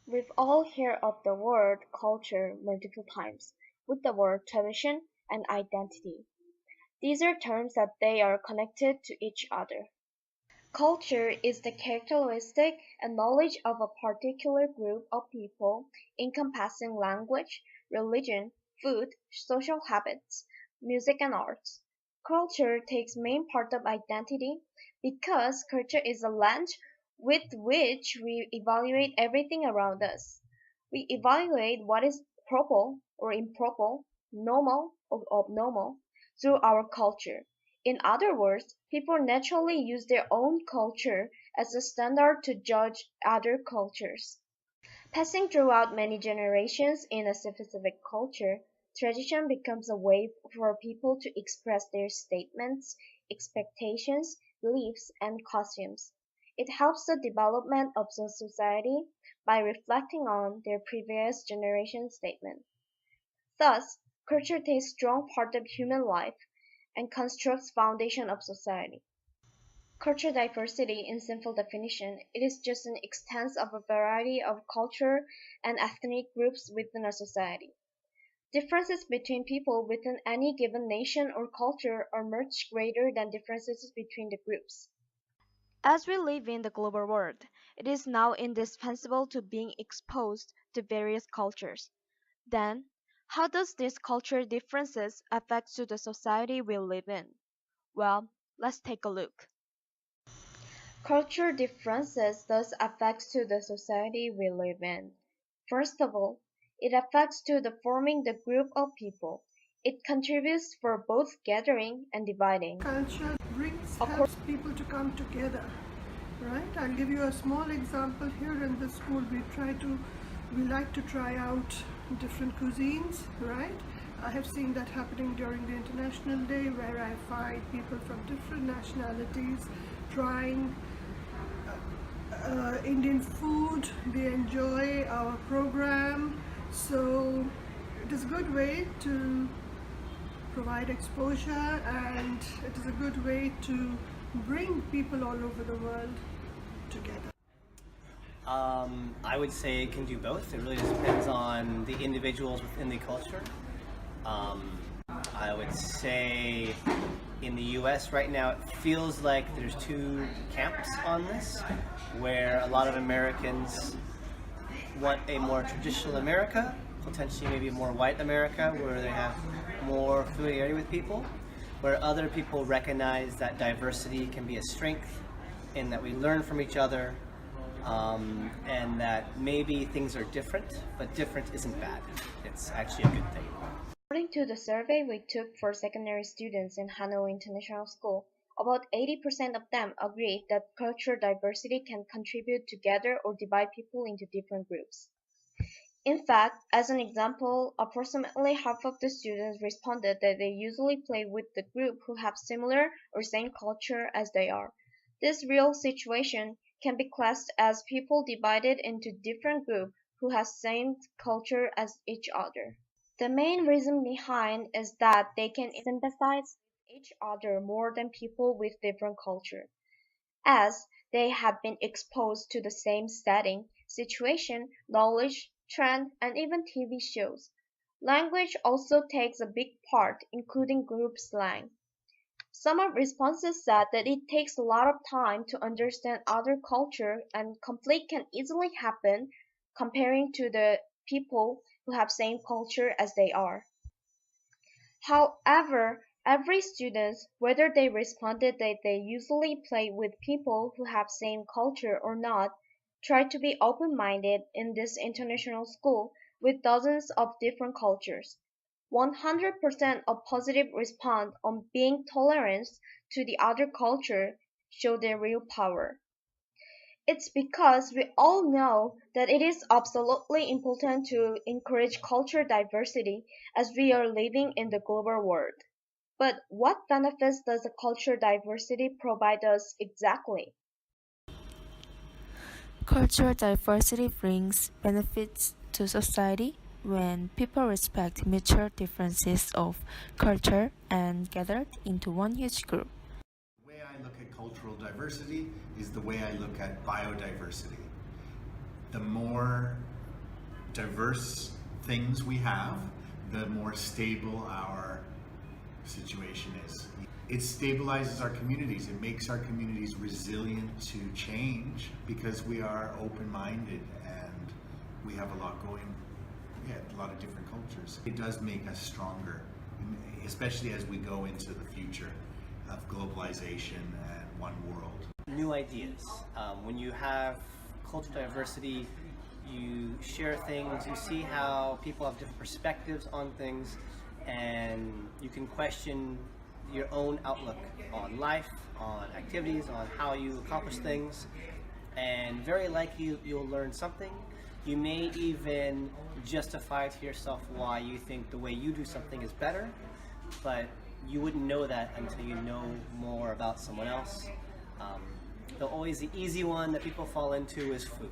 We've all heard of the word culture multiple times, with the word tradition and identity. These are terms that they are connected to each other. Culture is the characteristic and knowledge of a particular group of people encompassing language, religion, food, social habits, music and arts. Culture takes main part of identity because culture is a lens with which we evaluate everything around us. We evaluate what is proper or improper, normal or abnormal through our culture. In other words, people naturally use their own culture as a standard to judge other cultures. Passing throughout many generations in a specific culture, tradition becomes a way for people to express their statements, expectations, beliefs, and costumes. It helps the development of the society by reflecting on their previous generation statements. Thus, culture takes strong part of human life and constructs foundation of society. Cultural diversity, in simple definition, it is just an extent of a variety of culture and ethnic groups within a society. Differences between people within any given nation or culture are much greater than differences between the groups. As we live in the global world, it is now indispensable to being exposed to various cultures. Then, how does these cultural differences affect to the society we live in? Well, let's take a look. Cultural differences thus affects to the society we live in. First of all, it affects to the forming the group of people. It contributes for both gathering and dividing. Culture brings Accor- helps people to come together, right? I'll give you a small example. Here in the school we like to try out different cuisines, right? I have seen that happening during the International Day, where I find people from different nationalities trying Indian food. They enjoy our program, so it is a good way to provide exposure, and it is a good way to bring people all over the world together. I would say it can do both. It really just depends on the individuals within the culture. Um, I would say in the US right now, it feels like there's two camps on this, where a lot of Americans want a more traditional America, potentially maybe a more white America, where they have more familiarity with people, where other people recognize that diversity can be a strength and that we learn from each other, and that maybe things are different, but different isn't bad. It's actually a good thing. According to the survey we took for secondary students in Hanoi International School, about 80% of them agreed that cultural diversity can contribute to gather or divide people into different groups. In fact, as an example, approximately half of the students responded that they usually play with the group who have similar or same culture as they are. This real situation can be classed as people divided into different groups who have same culture as each other. The main reason behind is that they can sympathize with each other more than people with different culture, as they have been exposed to the same setting, situation, knowledge, trend, and even TV shows. Language also takes a big part, including group slang. Some of responses said that it takes a lot of time to understand other culture and conflict can easily happen comparing to the people who have same culture as they are. However, every student, whether they responded that they usually play with people who have same culture or not, try to be open-minded in this international school with dozens of different cultures. 100% of positive response on being tolerant to the other culture show their real power. It's because we all know that it is absolutely important to encourage cultural diversity as we are living in the global world. But what benefits does the cultural diversity provide us exactly? Cultural diversity brings benefits to society when people respect mutual differences of culture and gathered into one huge group. The way I look at cultural diversity is the way I look at biodiversity. The more diverse things we have, the more stable our situation is. It stabilizes our communities. It makes our communities resilient to change because we are open-minded and we have a lot going, a lot of different cultures. It does make us stronger, especially as we go into the future of globalization and one world. New ideas. When you have cultural diversity, you share things, you see how people have different perspectives on things, and you can question your own outlook on life, on activities, on how you accomplish things, and very likely you'll learn something. You may even justify to yourself why you think the way you do something is better, but you wouldn't know that until you know more about someone else. Always the easy one that people fall into is food.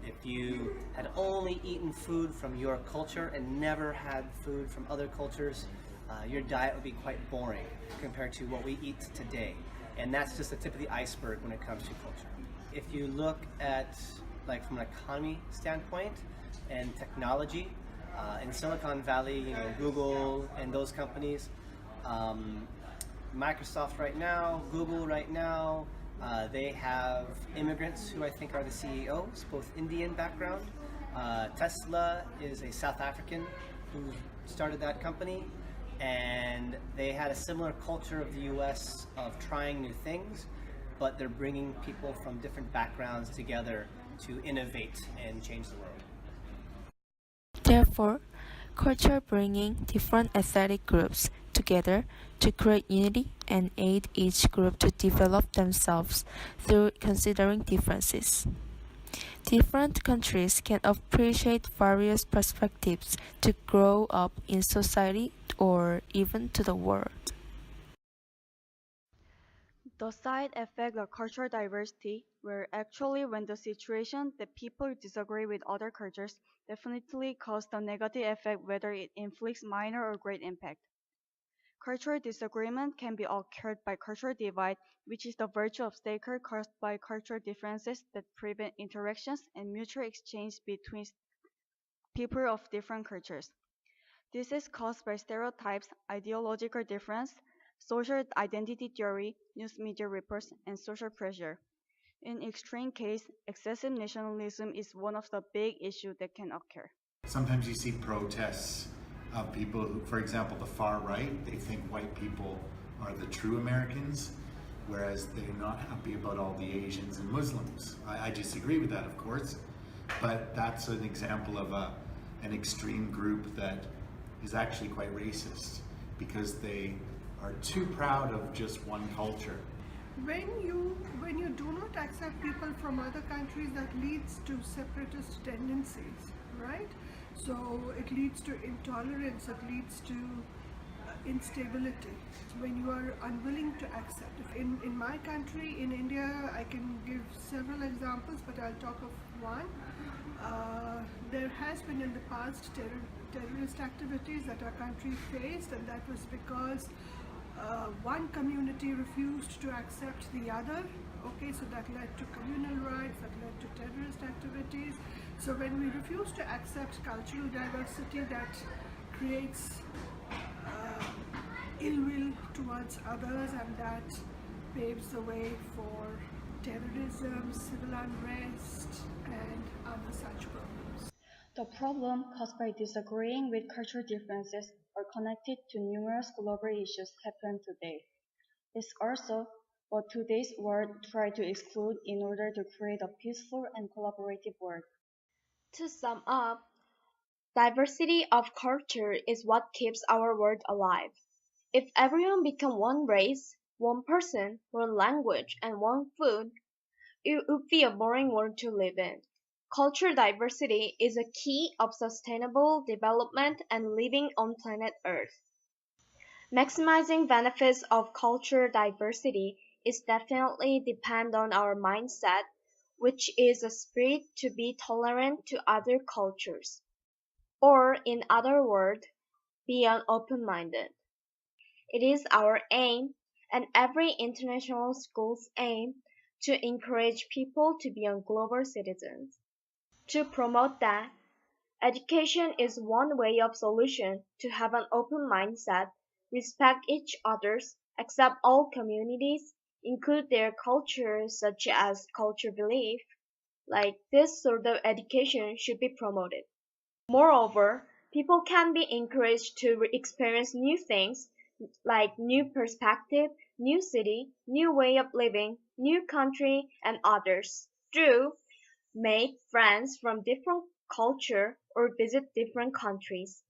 If you had only eaten food from your culture and never had food from other cultures, your diet would be quite boring compared to what we eat today. And that's just the tip of the iceberg when it comes to culture. If you look at, like, from an economy standpoint and technology, in Silicon Valley, Google and those companies, Microsoft right now, Google right now, they have immigrants who I think are the CEOs, both Indian background. Tesla is a South African who started that company, and they had a similar culture of the US of trying new things, but they're bringing people from different backgrounds together to innovate and change the world. Therefore, culture bringing different ethnic groups together to create unity and aid each group to develop themselves through considering differences. Different countries can appreciate various perspectives to grow up in society or even to the world. The side effect of cultural diversity were actually when the situation that people disagree with other cultures definitely cause the negative effect whether it inflicts minor or great impact. Cultural disagreement can be occurred by cultural divide, which is the virtue obstacle caused by cultural differences that prevent interactions and mutual exchange between people of different cultures. This is caused by stereotypes, ideological difference, social identity theory, news media reports, and social pressure. In extreme case, excessive nationalism is one of the big issues that can occur. Sometimes you see protests of people who, for example, the far right, they think white people are the true Americans, whereas they're not happy about all the Asians and Muslims. I disagree with that, of course, but that's an example of an extreme group that is actually quite racist because they are too proud of just one culture. When you do not accept people from other countries, that leads to separatist tendencies, right? So it leads to intolerance, it leads to instability. When you are unwilling to accept. In my country, in India, I can give several examples, but I'll talk of one. There has been in the past terrorist activities that our country faced, and that was because one community refused to accept the other. Okay, so that led to communal riots, that led to terrorist activities. So when we refuse to accept cultural diversity, that creates ill will towards others, and that paves the way for terrorism, civil unrest, and other such problems. The problem caused by disagreeing with cultural differences are connected to numerous global issues happening today. It's also what today's world tries to exclude in order to create a peaceful and collaborative world. To sum up, diversity of culture is what keeps our world alive. If everyone become one race, one person, one language, and one food, it would be a boring world to live in. Cultural diversity is a key of sustainable development and living on planet Earth. Maximizing benefits of cultural diversity is definitely depend on our mindset, which is a spirit to be tolerant to other cultures. Or in other words, be an open-minded. It is our aim, and every international school's aim, to encourage people to be global citizens. To promote that, Education is one way of solution to have an open mindset, respect each others, accept all communities, include their cultures such as culture belief. Like this sort of education should be promoted. Moreover, people can be encouraged to experience new things like new perspective, new city, new way of living, new country, and others through make friends from different culture or visit different countries.